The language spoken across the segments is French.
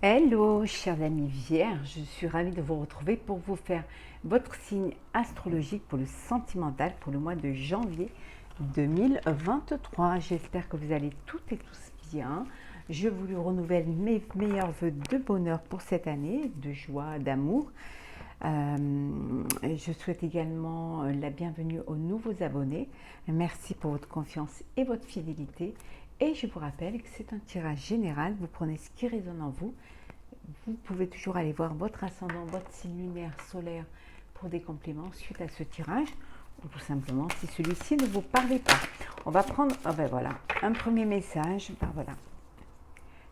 Hello, chers amis vierges, je suis ravie de vous retrouver pour vous faire votre signe astrologique pour le sentimental pour le mois de janvier 2023. J'espère que vous allez toutes et tous bien. Je vous renouvelle mes meilleurs voeux de bonheur pour cette année, de joie, d'amour. Je souhaite également la bienvenue aux nouveaux abonnés. Merci pour votre confiance et votre fidélité. Et je vous rappelle que c'est un tirage général. Vous prenez ce qui résonne en vous. Vous pouvez toujours aller voir votre ascendant, votre signe lunaire, solaire pour des compléments suite à ce tirage. Ou tout simplement si celui-ci ne vous parlait pas. On va prendre voilà, un premier message. Voilà.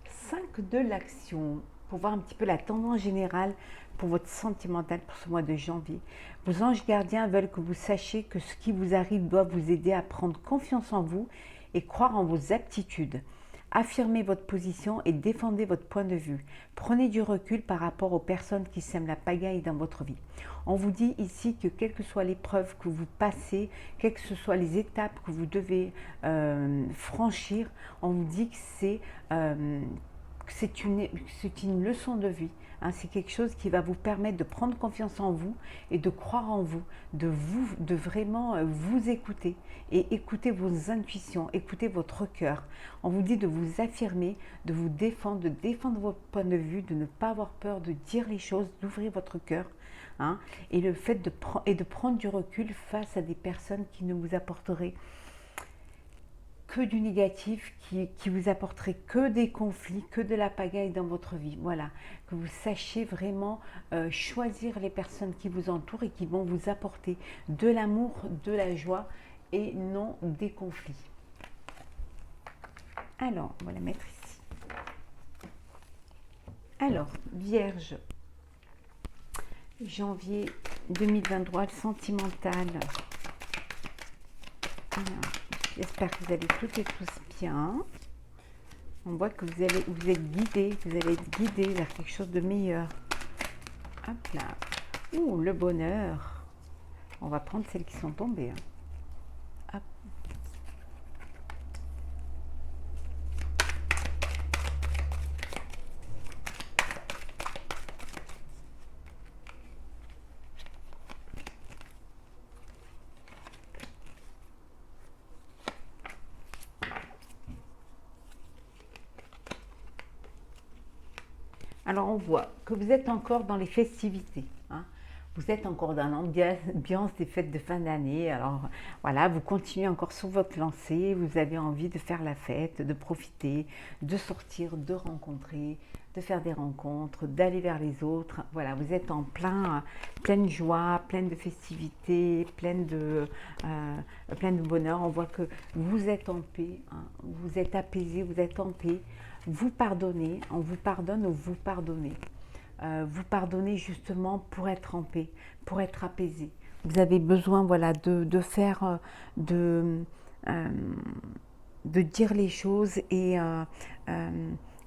5 de l'action pour voir un petit peu la tendance générale pour votre sentimental pour ce mois de janvier. Vos anges gardiens veulent que vous sachiez que ce qui vous arrive doit vous aider à prendre confiance en vous et croire en vos aptitudes. Affirmez votre position et défendez votre point de vue. Prenez du recul par rapport aux personnes qui sèment la pagaille dans votre vie. On vous dit ici que quelle que soit l'épreuve que vous passez, quelles que soient les étapes que vous devez franchir, on vous dit que c'est une leçon de vie. C'est quelque chose qui va vous permettre de prendre confiance en vous et de croire en vous, de vraiment vous écouter et écouter vos intuitions, écouter votre cœur. On vous dit de vous affirmer, de vous défendre, de défendre votre point de vue, de ne pas avoir peur de dire les choses, d'ouvrir votre cœur. Et le fait de prendre du recul face à des personnes qui ne vous apporteraient que du négatif, qui vous apporterait que des conflits, que de la pagaille dans votre vie. Voilà, que vous sachiez vraiment choisir les personnes qui vous entourent et qui vont vous apporter de l'amour, de la joie et non des conflits. Alors, on va la mettre ici. Alors, Vierge, janvier 2023, le sentimental. Alors, j'espère que vous allez toutes et tous bien. On voit que vous êtes guidés, vous allez être guidés vers quelque chose de meilleur. Hop là. Ouh, le bonheur. On va prendre celles qui sont tombées. Hop. Alors on voit que vous êtes encore dans les festivités. Vous êtes encore dans l'ambiance des fêtes de fin d'année. Alors voilà, vous continuez encore sur votre lancée. Vous avez envie de faire la fête, de profiter, de sortir, de rencontrer, de faire des rencontres, d'aller vers les autres. Voilà, vous êtes en pleine joie, pleine de festivités, pleine de bonheur. On voit que vous êtes en paix, vous êtes apaisé, vous êtes en paix. Vous pardonnez, on vous pardonne ou vous pardonnez. Vous pardonnez justement pour être en paix, pour être apaisé. Vous avez besoin de dire les choses et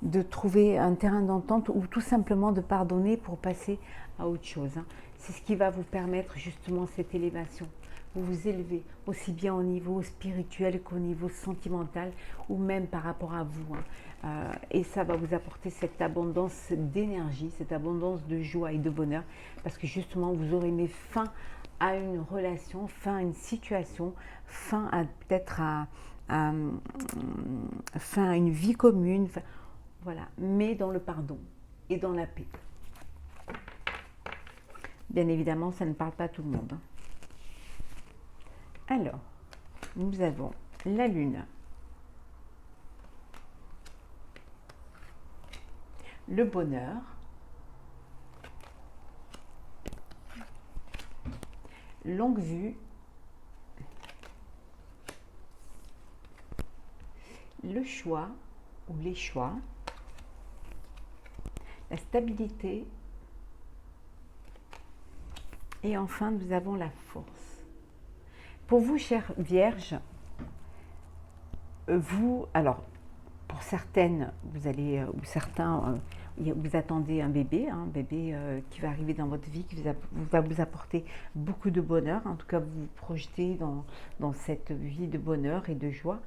de trouver un terrain d'entente ou tout simplement de pardonner pour passer à autre chose. C'est ce qui va vous permettre justement cette élévation. Vous vous élevez aussi bien au niveau spirituel qu'au niveau sentimental ou même par rapport à vous. Et ça va vous apporter cette abondance d'énergie, cette abondance de joie et de bonheur parce que justement vous aurez mis fin à une relation, fin à une situation, fin à peut-être fin à une vie commune, voilà, mais dans le pardon et dans la paix. Bien évidemment, ça ne parle pas à tout le monde. Alors, nous avons la Lune, le bonheur, longue vue, le choix ou les choix, la stabilité et enfin nous avons la force. Pour vous, chères Vierges, alors, pour certaines, vous allez, ou certains, vous attendez un bébé qui va arriver dans votre vie, qui va vous apporter beaucoup de bonheur. En tout cas, vous vous projetez dans cette vie de bonheur et de joie.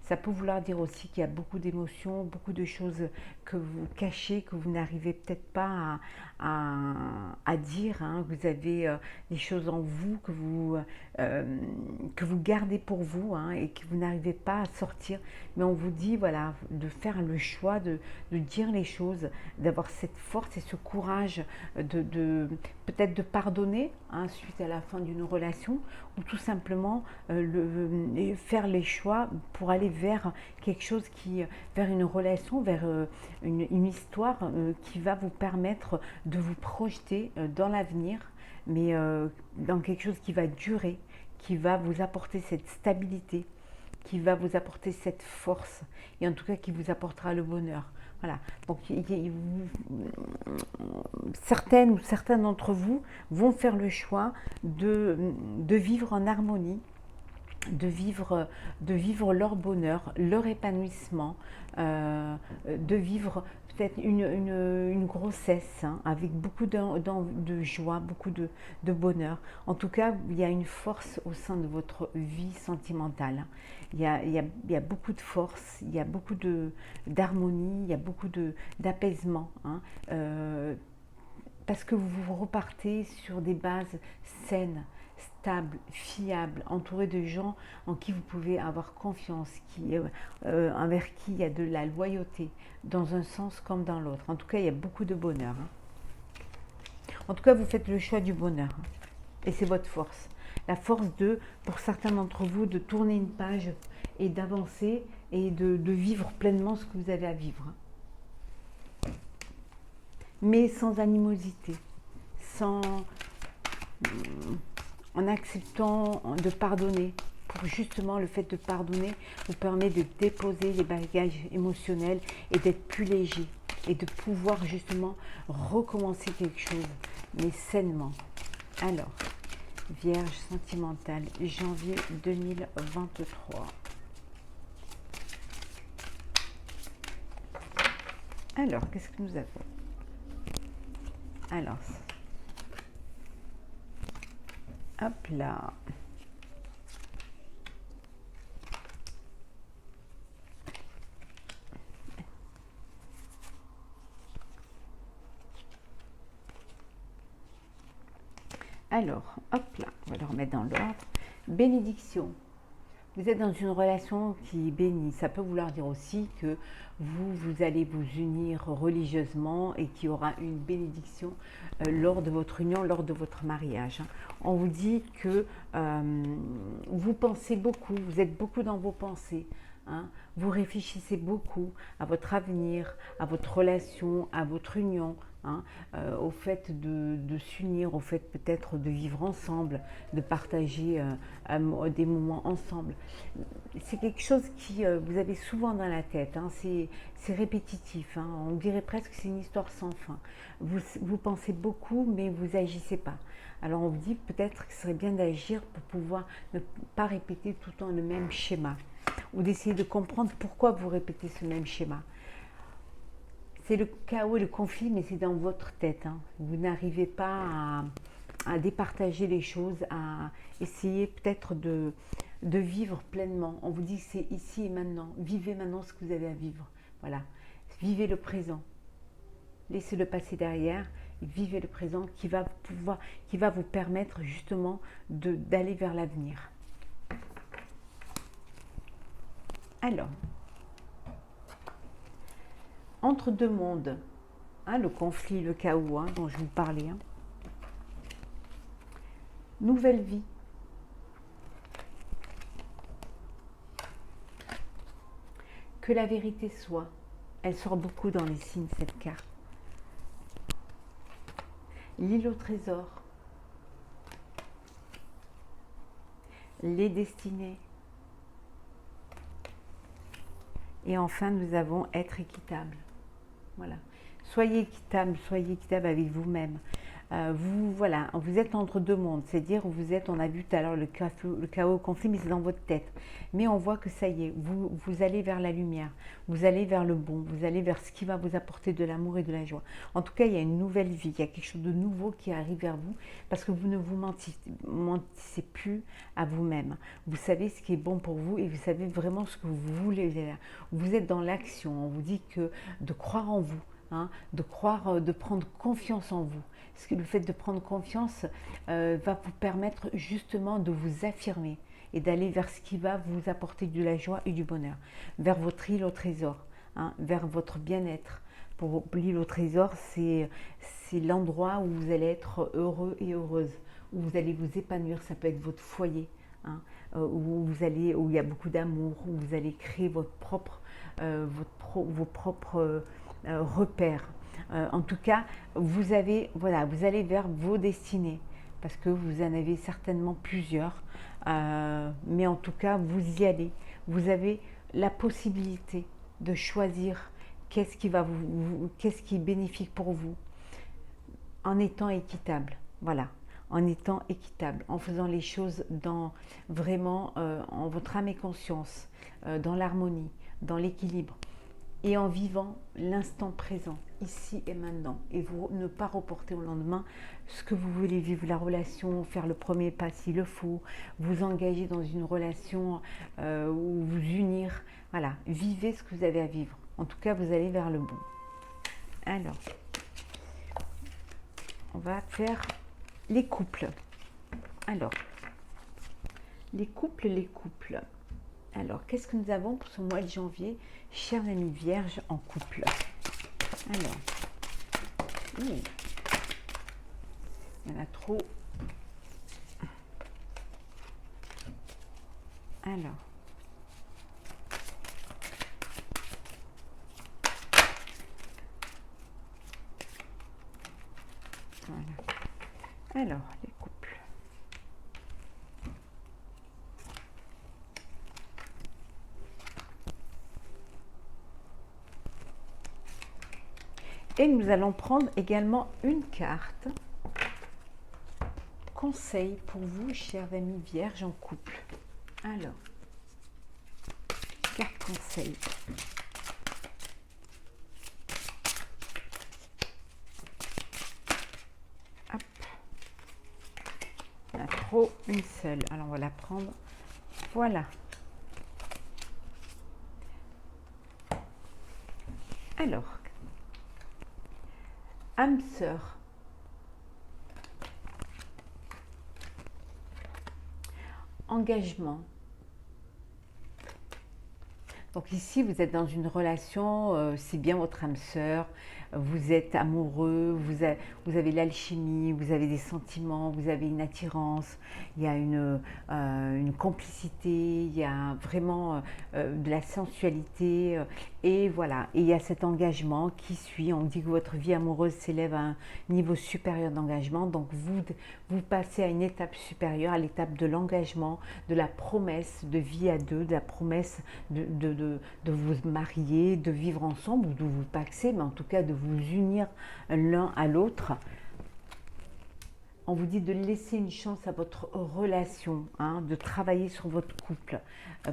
Ça peut vouloir dire aussi qu'il y a beaucoup d'émotions, beaucoup de choses que vous cachez, que vous n'arrivez peut-être pas à dire. Hein. Vous avez des choses en vous que vous gardez pour vous, hein, et que vous n'arrivez pas à sortir. Mais on vous dit, voilà, de faire le choix de dire les choses, d'avoir cette force et ce courage peut-être de pardonner, hein, suite à la fin d'une relation, ou tout simplement faire les choix pour aller vers quelque chose vers une relation, vers une histoire qui va vous permettre de vous projeter dans l'avenir, mais dans quelque chose qui va durer, qui va vous apporter cette stabilité, qui va vous apporter cette force, et en tout cas qui vous apportera le bonheur. Voilà. Donc, certaines ou certains d'entre vous vont faire le choix de vivre en harmonie, de vivre leur bonheur, leur épanouissement, de vivre peut-être une grossesse, hein, avec beaucoup de joie, beaucoup de bonheur. En tout cas, il y a une force au sein de votre vie sentimentale. Il y a beaucoup de force, il y a beaucoup d'harmonie, il y a beaucoup d'apaisement, hein, parce que vous repartez sur des bases saines, stable, fiable, entouré de gens en qui vous pouvez avoir confiance, envers qui il y a de la loyauté, dans un sens comme dans l'autre. En tout cas, il y a beaucoup de bonheur. Hein. En tout cas, vous faites le choix du bonheur. Hein. Et c'est votre force. La force pour certains d'entre vous, de tourner une page et d'avancer et de vivre pleinement ce que vous avez à vivre. Hein. Mais sans animosité, en acceptant de pardonner. Pour justement, le fait de pardonner vous permet de déposer les bagages émotionnels et d'être plus léger et de pouvoir justement recommencer quelque chose, mais sainement. Alors, Vierge sentimentale, janvier 2023. Alors, qu'est-ce que nous avons? Alors, hop là. Alors, hop là, on va le remettre dans l'ordre. Bénédiction. Vous êtes dans une relation qui est bénie. Ça peut vouloir dire aussi que vous allez vous unir religieusement et qu'il y aura une bénédiction lors de votre union, lors de votre mariage. On vous dit que vous pensez beaucoup, vous êtes beaucoup dans vos pensées. Hein. Vous réfléchissez beaucoup à votre avenir, à votre relation, à votre union. Hein, au fait de s'unir, au fait peut-être de vivre ensemble, de partager des moments ensemble. C'est quelque chose qui vous avez souvent dans la tête, hein, c'est répétitif, hein, on dirait presque que c'est une histoire sans fin. Vous pensez beaucoup mais vous n'agissez pas. Alors on vous dit peut-être que ce serait bien d'agir pour pouvoir ne pas répéter tout le temps le même schéma, ou d'essayer de comprendre pourquoi vous répétez ce même schéma. C'est le chaos et le conflit, mais c'est dans votre tête. Hein. Vous n'arrivez pas à départager les choses, à essayer peut-être de vivre pleinement. On vous dit que c'est ici et maintenant. Vivez maintenant ce que vous avez à vivre. Voilà. Vivez le présent. Laissez le passé derrière et vivez le présent qui va vous permettre justement d'aller vers l'avenir. Alors, entre deux mondes, hein, le conflit, le chaos, hein, dont je vous parlais. Hein. Nouvelle vie. Que la vérité soit. Elle sort beaucoup dans les signes, cette carte. L'île au trésor. Les destinées. Et enfin, nous avons être équitable. Voilà. Soyez équitable avec vous-même. voilà, vous êtes entre deux mondes, c'est-à-dire vous êtes, on a vu tout à l'heure le chaos, le conflit, mais c'est dans votre tête. Mais on voit que ça y est, vous allez vers la lumière, vous allez vers le bon, vous allez vers ce qui va vous apporter de l'amour et de la joie. En tout cas, il y a une nouvelle vie, il y a quelque chose de nouveau qui arrive vers vous, parce que vous ne vous mentissez plus à vous-même. Vous savez ce qui est bon pour vous et vous savez vraiment ce que vous voulez. Vous êtes dans l'action, on vous dit que de croire en vous. Hein, de croire, de prendre confiance en vous. Parce que le fait de prendre confiance va vous permettre justement de vous affirmer et d'aller vers ce qui va vous apporter de la joie et du bonheur, vers votre île au trésor, hein, vers votre bien-être. Pour l'île au trésor, c'est l'endroit où vous allez être heureux et heureuse, où vous allez vous épanouir. Ça peut être votre foyer, hein, où il y a beaucoup d'amour, où vous allez créer votre propre, vos propres repères. En tout cas, vous allez vers vos destinées, parce que vous en avez certainement plusieurs, mais en tout cas, vous y allez. Vous avez la possibilité de choisir qu'est-ce qui est bénéfique pour vous, en étant équitable. Voilà, en étant équitable, en faisant les choses vraiment en votre âme et conscience, dans l'harmonie, dans l'équilibre, et en vivant l'instant présent, ici et maintenant, et vous ne pas reporter au lendemain ce que vous voulez vivre, la relation, faire le premier pas s'il le faut, vous engager dans une relation ou vous unir. Voilà, vivez ce que vous avez à vivre. En tout cas, vous allez vers le bon. Alors, on va faire les couples. Alors, les couples. Alors, qu'est-ce que nous avons pour ce mois de janvier, chers amis vierges en couple? Alors, il y en a trop. Alors, voilà. Alors, les couples. Et nous allons prendre également une carte conseil pour vous, chers amis vierges en couple. Alors, carte conseil. Hop. On a trop une seule. Alors, on va la prendre. Voilà. Alors, âme sœur. Engagement. Donc ici, vous êtes dans une relation, c'est bien votre âme sœur, vous êtes amoureux, vous avez l'alchimie, vous avez des sentiments, vous avez une attirance, il y a une complicité, il y a vraiment de la sensualité, et voilà. Et il y a cet engagement qui suit, on dit que votre vie amoureuse s'élève à un niveau supérieur d'engagement, donc vous passez à une étape supérieure, à l'étape de l'engagement, de la promesse de vie à deux, de la promesse de vous marier, de vivre ensemble, ou de vous paxer, mais en tout cas de vous unir l'un à l'autre. On vous dit de laisser une chance à votre relation, hein, de travailler sur votre couple.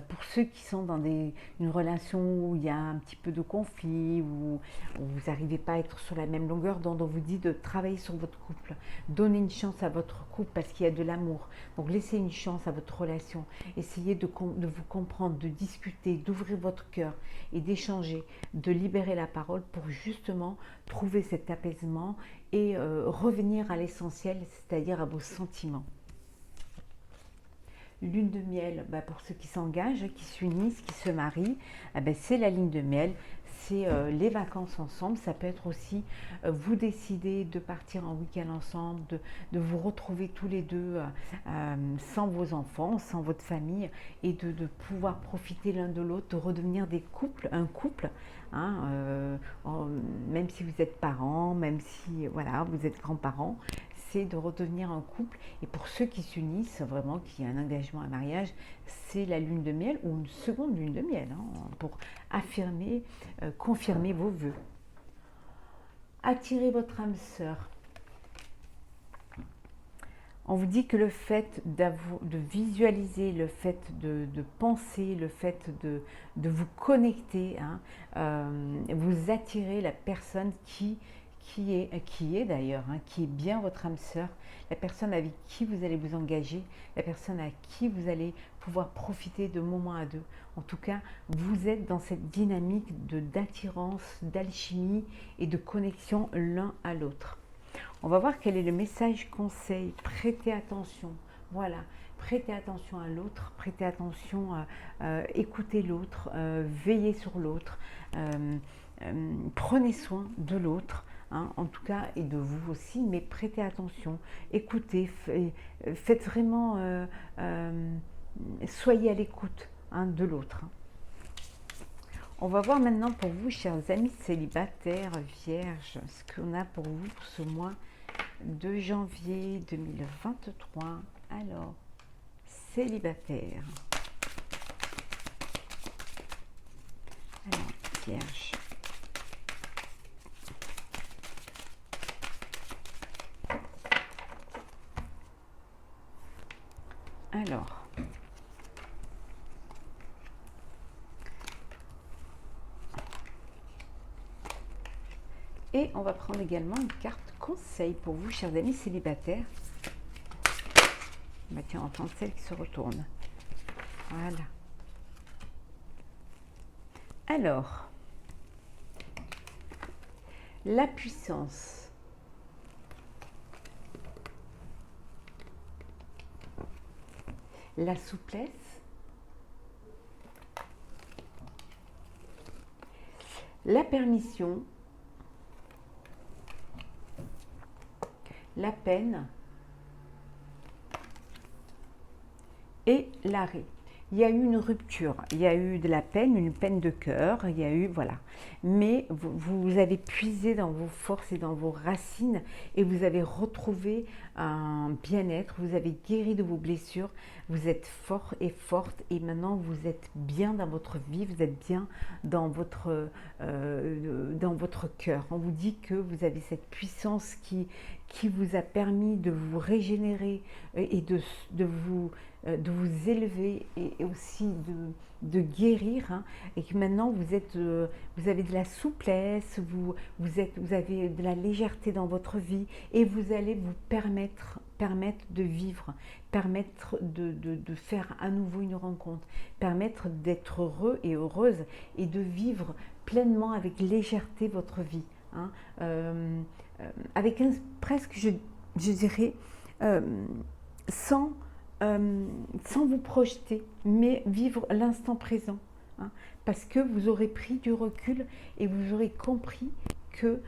Pour ceux qui sont dans une relation où il y a un petit peu de conflit, où vous n'arrivez pas à être sur la même longueur d'onde, on vous dit de travailler sur votre couple. Donnez une chance à votre couple parce qu'il y a de l'amour. Donc laissez une chance à votre relation. Essayez de vous comprendre, de discuter, d'ouvrir votre cœur et d'échanger, de libérer la parole pour justement trouver cet apaisement et revenir à l'essentiel, c'est-à-dire à vos sentiments. Lune de miel, pour ceux qui s'engagent, qui s'unissent, qui se marient, c'est la lune de miel, c'est les vacances ensemble. Ça peut être aussi vous décider de partir en week-end ensemble, de vous retrouver tous les deux sans vos enfants, sans votre famille, et de pouvoir profiter l'un de l'autre, de redevenir un couple, hein, même si vous êtes parents, même si voilà, vous êtes grands-parents, c'est de redevenir un couple. Et pour ceux qui s'unissent, vraiment, qui a un engagement à mariage, c'est la lune de miel ou une seconde lune de miel, hein, pour affirmer, confirmer vos vœux. Attirez votre âme sœur. On vous dit que le fait de visualiser, le fait de penser, le fait de vous connecter, hein, vous attirez la personne qui est d'ailleurs, hein, qui est bien votre âme sœur, la personne avec qui vous allez vous engager, la personne à qui vous allez pouvoir profiter de moments à deux. En tout cas, vous êtes dans cette dynamique d'attirance, d'alchimie et de connexion l'un à l'autre. On va voir quel est le message conseil. Prêtez attention. Voilà, prêtez attention à l'autre, prêtez attention, écoutez l'autre, veillez sur l'autre, prenez soin de l'autre, hein, en tout cas, et de vous aussi, mais prêtez attention, écoutez, faites vraiment, soyez à l'écoute, hein, de l'autre. On va voir maintenant pour vous, chers amis célibataires, vierges, ce qu'on a pour vous pour ce mois de janvier 2023. Alors, célibataire. Alors, vierge. Alors. Et on va prendre également une carte conseil pour vous, chers amis célibataires. Bah tiens, on prend celle qui se retourne. Voilà. Alors, la puissance. La souplesse. La permission. La peine et l'arrêt. Il y a eu une rupture, il y a eu de la peine, une peine de cœur, il y a eu, voilà. Mais vous avez puisé dans vos forces et dans vos racines et vous avez retrouvé un bien-être, vous avez guéri de vos blessures, vous êtes fort et forte et maintenant vous êtes bien dans votre vie, vous êtes bien dans votre cœur. On vous dit que vous avez cette puissance qui vous a permis de vous régénérer et de vous élever et aussi de guérir, hein, et que maintenant vous avez de la souplesse, vous avez de la légèreté dans votre vie et vous allez vous permettre de vivre, permettre de faire à nouveau une rencontre, permettre d'être heureux et heureuse et de vivre pleinement avec légèreté votre vie, hein, avec presque, je dirais, sans vous projeter, mais vivre l'instant présent, hein, parce que vous aurez pris du recul et vous aurez compris que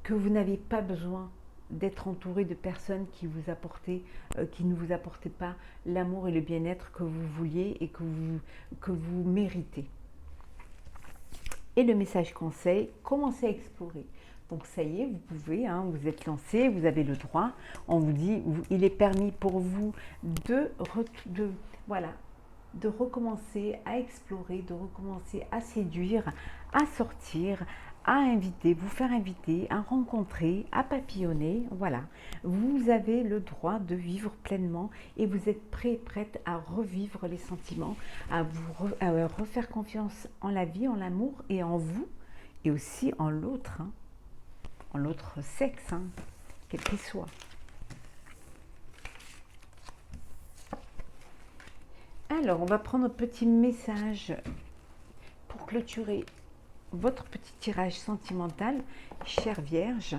vous n'avez pas besoin d'être entouré de personnes qui ne vous apportaient pas l'amour et le bien-être que vous vouliez et que vous méritez. Et le message conseil, commencez à explorer. Donc ça y est, vous pouvez, hein, vous êtes lancé, vous avez le droit. On vous dit, il est permis pour vous de recommencer à explorer, de recommencer à séduire, à sortir, à inviter, vous faire inviter, à rencontrer, à papillonner. Voilà, vous avez le droit de vivre pleinement et vous êtes prête à revivre les sentiments, à refaire confiance en la vie, en l'amour et en vous et aussi en l'autre, hein, en l'autre sexe, hein, quel qu'il soit. Alors, on va prendre un petit message pour clôturer votre petit tirage sentimental, chère Vierge,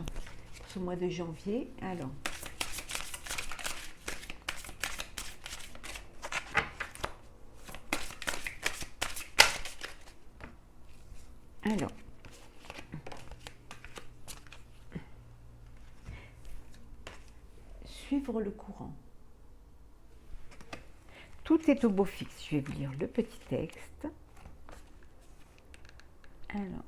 pour ce mois de janvier. Alors, suivre le courant. Tout est au beau fixe. Je vais vous lire le petit texte. Alors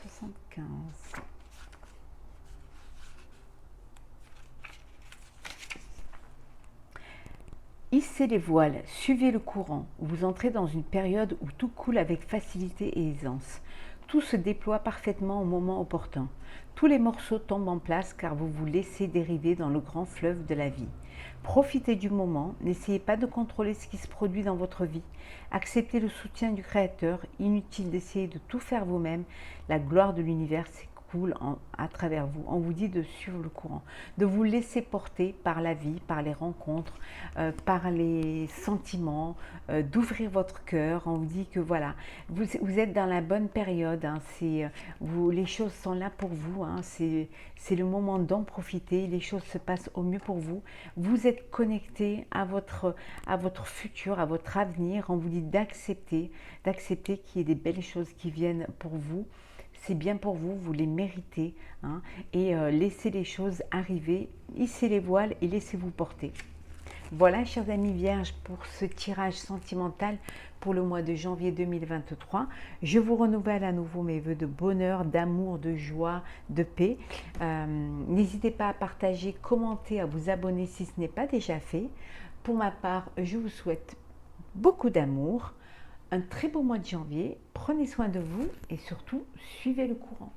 75. Hissez les voiles, suivez le courant. Vous entrez dans une période où tout coule avec facilité et aisance. Tout se déploie parfaitement au moment opportun. Tous les morceaux tombent en place car vous vous laissez dériver dans le grand fleuve de la vie. Profitez du moment, n'essayez pas de contrôler ce qui se produit dans votre vie. Acceptez le soutien du Créateur, inutile d'essayer de tout faire vous-même. La gloire de l'univers s'écoule à travers vous. On vous dit de suivre le courant, de vous laisser porter par la vie, par les rencontres, par les sentiments, d'ouvrir votre cœur. On vous dit que voilà, vous êtes dans la bonne période, hein, les choses sont là pour vous, hein, c'est le moment d'en profiter, les choses se passent au mieux pour vous. Vous êtes connecté à votre futur, à votre avenir. On vous dit d'accepter qu'il y ait des belles choses qui viennent pour vous. C'est bien pour vous, vous les méritez, hein, et laissez les choses arriver, hissez les voiles et laissez-vous porter. Voilà, chers amis vierges, pour ce tirage sentimental pour le mois de janvier 2023. Je vous renouvelle à nouveau mes vœux de bonheur, d'amour, de joie, de paix. N'hésitez pas à partager, commenter, à vous abonner si ce n'est pas déjà fait. Pour ma part, je vous souhaite beaucoup d'amour, un très beau mois de janvier. Prenez soin de vous et surtout, suivez le courant.